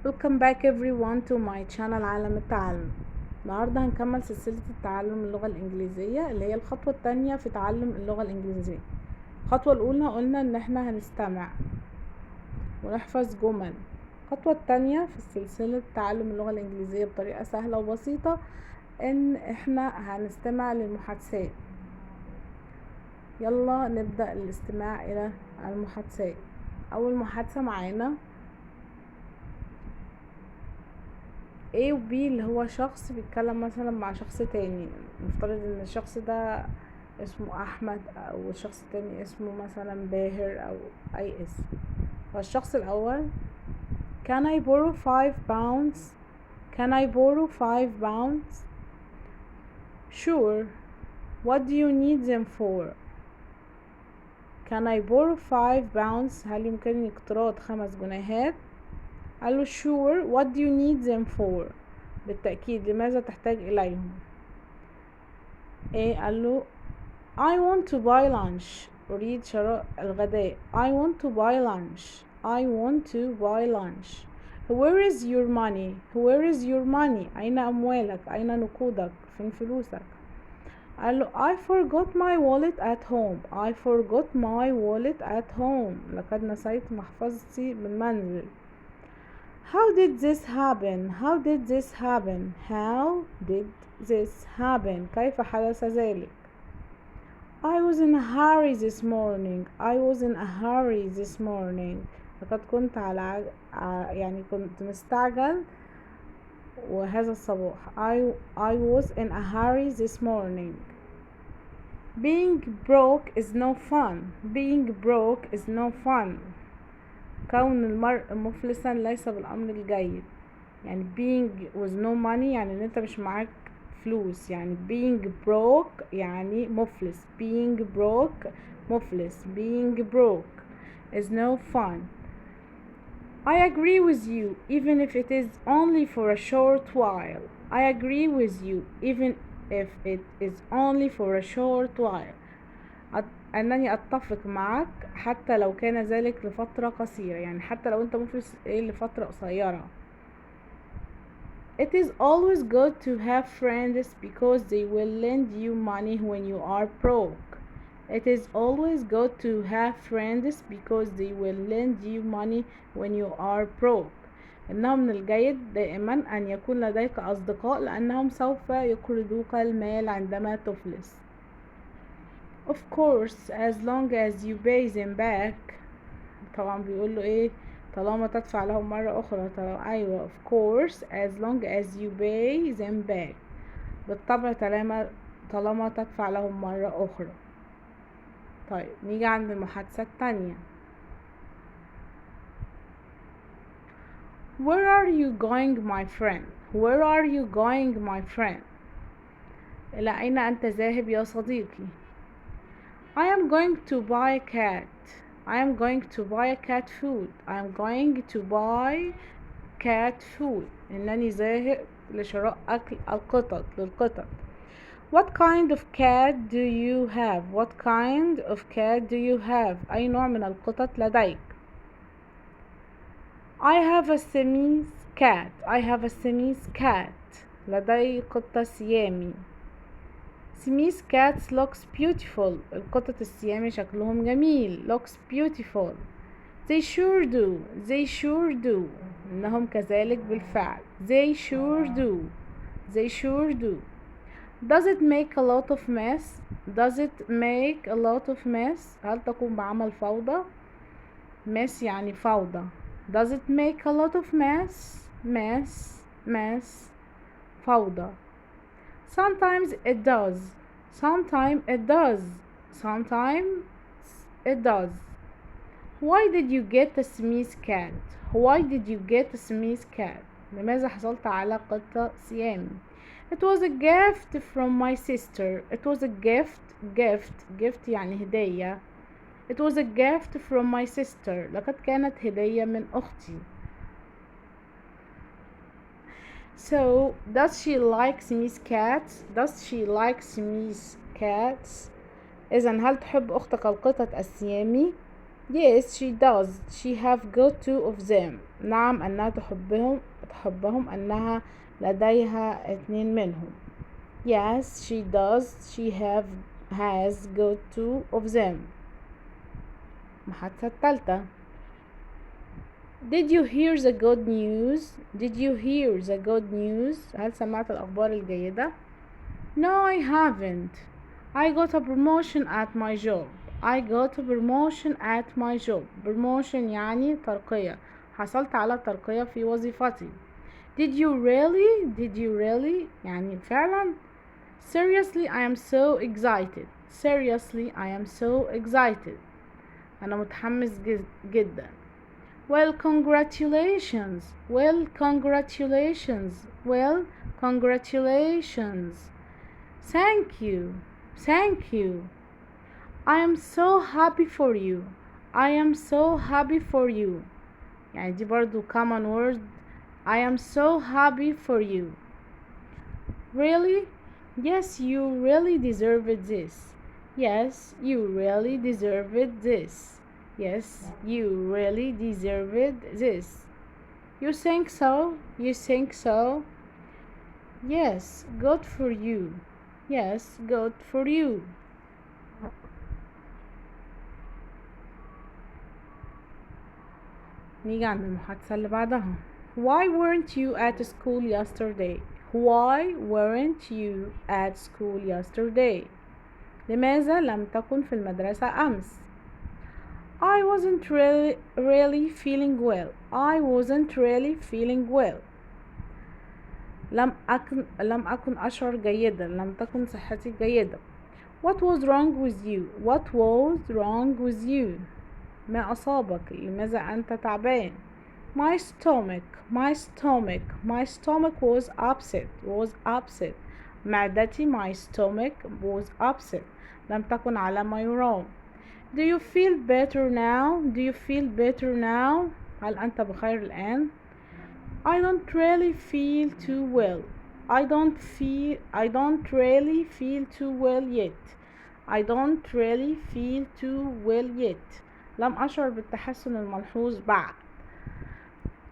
Welcome back everyone to my channel عالم التعلم. النهاردة هنكمل سلسلة التعلم اللغة الإنجليزية اللي هي الخطوة التانية في تعلم اللغة الإنجليزية. الخطوة الأولى قلنا إن احنا هنستمع ونحفظ جمل. الخطوة التانية في سلسلة تعلم اللغة الإنجليزية بطريقة سهلة وبسيطة إن احنا هنستمع للمحادثات. يلا نبدأ الاستماع إلى المحادثات. أول محادثة معانا A و B اللي هو شخص بيتكلم مثلا مع شخص تاني. نفترض ان الشخص ده اسمه احمد او الشخص التاني اسمه مثلا باهر او اي اسم. فالشخص الاول Can I borrow 5 pounds? Can I borrow 5 pounds? Sure. What do you need them for? Can I borrow 5 pounds? هل يمكنني اقتراض 5 جنيهات؟ قال له sure. What do you need them for? بالتأكيد لماذا تحتاج إليهم؟ قال له I want to buy lunch. أريد شراء الغداء. I want to buy lunch. I want to buy lunch. Where is your money? Where is your money? أين أموالك؟ أين نقودك؟ فين فلوسك؟ قال له I forgot my wallet at home. I forgot my wallet at home. لقد نسيت محفظتي بالمنزل. How did this happen? How did this happen? How did this happen? كيف حدث ذلك؟ I was in a hurry this morning. I was in a hurry this morning. لقد كنت يعني كنت مستعجل وهذا الصباح. I was in a hurry this morning. Being broke is no fun. Being broke is no fun. كون المرء مفلسا ليس بالأمر الجيد. يعني being with no money يعني ان انت مش معاك فلوس. يعني being broke يعني مفلس. being broke مفلس. being broke is no fun. I agree with you even if it is only for a short while. I agree with you even if it is only for a short while. أنني أتفق معك حتى لو كان ذلك لفترة قصيرة. يعني حتى لو أنت مفلس لفترة قصيرة. It is always good to have friends because they will lend you money when you are broke. It is always good to have friends because they will lend you money when you are broke. إنه من الجيد دائما أن يكون لديك أصدقاء لأنهم سوف يقرضوك المال عندما تفلس. Of course, as long as you pay them back. طبعا بيقول له طالما تدفع لهم مرة أخرى. أيوة of course as long as you pay them back. بالطبع طالما تدفع لهم مرة أخرى. طيب نيجي عند المحادثة التانية. Where are you going my friend? Where are you going my friend? إلى أين أنت ذاهب يا صديقي؟ I am going to buy a cat. I am going to buy a cat food. I am going to buy cat food. إنني ذاهب لشراء أكل للقطط. What kind of cat do you have? What kind of cat do you have? أي نوع من القطط لديك؟ I have a Siamese cat. I have a Siamese cat. لدي قطة سيامي. Siamese cats looks beautiful. القطط السيامي شكلهم جميل. looks beautiful. They sure do. They sure do. إنهم كذلك بالفعل. They sure do. They sure do. Does it make a lot of mess? Does it make a lot of mess? هل تقوم بعمل فوضى؟ mess يعني فوضى. Does it make a lot of mess? mess فوضى. Sometimes it does. Sometimes it does. Sometimes it does. Why did you get a Siamese cat? Why did you get a Siamese cat? لماذا حصلت على قطة سيامي؟ It was a gift from my sister. It was a gift يعني هدية. It was a gift from my sister. لقد كانت هدية من أختي. So, does she like Siamese cats? Does she like Siamese cats? إذن هل تحب أختك القطط السيامي؟ Yes, she does. She have got two of them. نعم أنها تحبهم أنها لديها 2 منهم. Yes, she does. She has got 2 of them. المحادثة الثالثة. Did you hear the good news? Did you hear the good news? هل سمعت الأخبار الجيدة؟ No, I haven't. I got a promotion at my job. I got a promotion at my job. Promotion يعني ترقية. حصلت على ترقية في وظيفتي. Did you really? Did you really? يعني فعلا. Seriously, I am so excited. Seriously, I am so excited. أنا متحمس جدا. Well, congratulations. Well, congratulations. Well, congratulations. Thank you. Thank you. I am so happy for you. I am so happy for you. يعني دي برضو common word. I am so happy for you. Really? Yes, you really deserved this. Yes, you really deserved this. Yes, you really deserved this. You think so? You think so? Yes, good for you. Yes, good for you. نيجي عند المحادثة اللي بعدها. Why weren't you at school yesterday? Why weren't you at school yesterday? لماذا لم تكن في المدرسة أمس؟ I wasn't really feeling well. I wasn't really feeling well. لم أكن أشعر جيدا. لم تكن صحتي جيدة. What was wrong with you? What was wrong with you? ما أصابك؟ لماذا أنت تعبان؟ My stomach was upset. معدتي my stomach was upset. لم تكن على ما يرام. Do you feel better now? Do you feel better now? هل أنت بخير الآن؟ I don't really feel too well. I don't really feel too well yet. I don't really feel too well yet. لم أشعر بالتحسن الملحوظ بعد.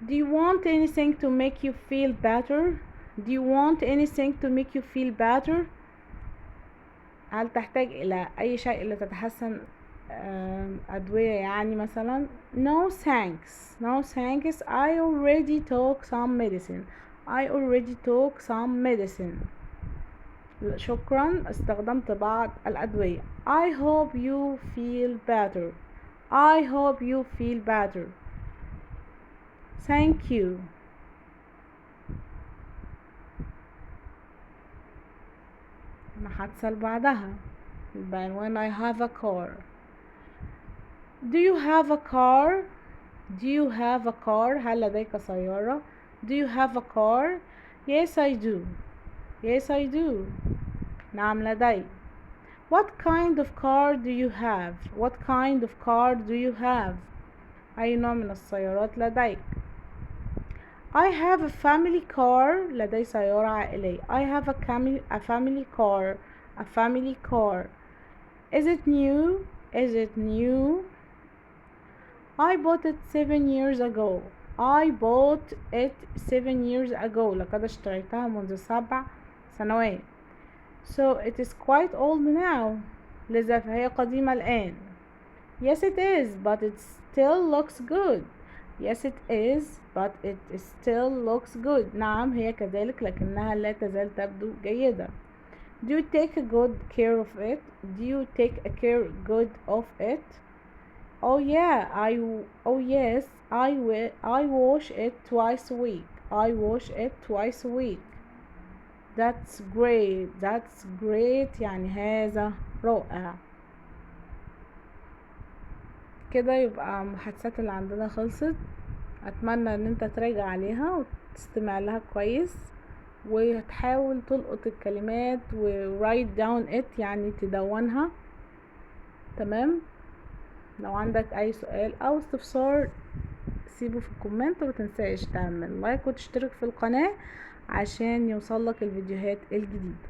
Do you want anything to make you feel better? Do you want anything to make you feel better? هل تحتاج إلى أي شيء لتتحسن أدوية يعني مثلا؟ No thanks. No thanks. I already took some medicine. شكرا استخدمت بعض الأدوية. I hope you feel better. Thank you. المحادثة اللي بعدها بعنوان I have a car. Do you have a car? هل لديك سيارة؟ Do you have a car? Yes, I do. نعم لدي. What kind of car do you have? أي نوع من السيارات لديك؟ I have a family car. لدي سيارة عائلية. I have a family car. Is it new? I bought it 7 years ago. لقد اشتريتها منذ 7 سنوات. So it is quite old now. لذا فهي قديمة الآن. Yes it is, but it still looks good. نعم هي كذلك لكنها لا تزال تبدو جيدة. Do you take good care of it? Oh yes, I wash it twice a week. That's great. يعني هذا رائع. كده يبقى المحادثات اللي عندنا خلصت. اتمنى ان انت تراجع عليها وتستمع لها كويس وتحاول تلقط الكلمات write down it يعني تدونها. تمام. لو عندك اي سؤال او استفسار سيبه في الكومنت، ومتنساش تعمل لايك وتشترك في القناة عشان يوصلك الفيديوهات الجديدة.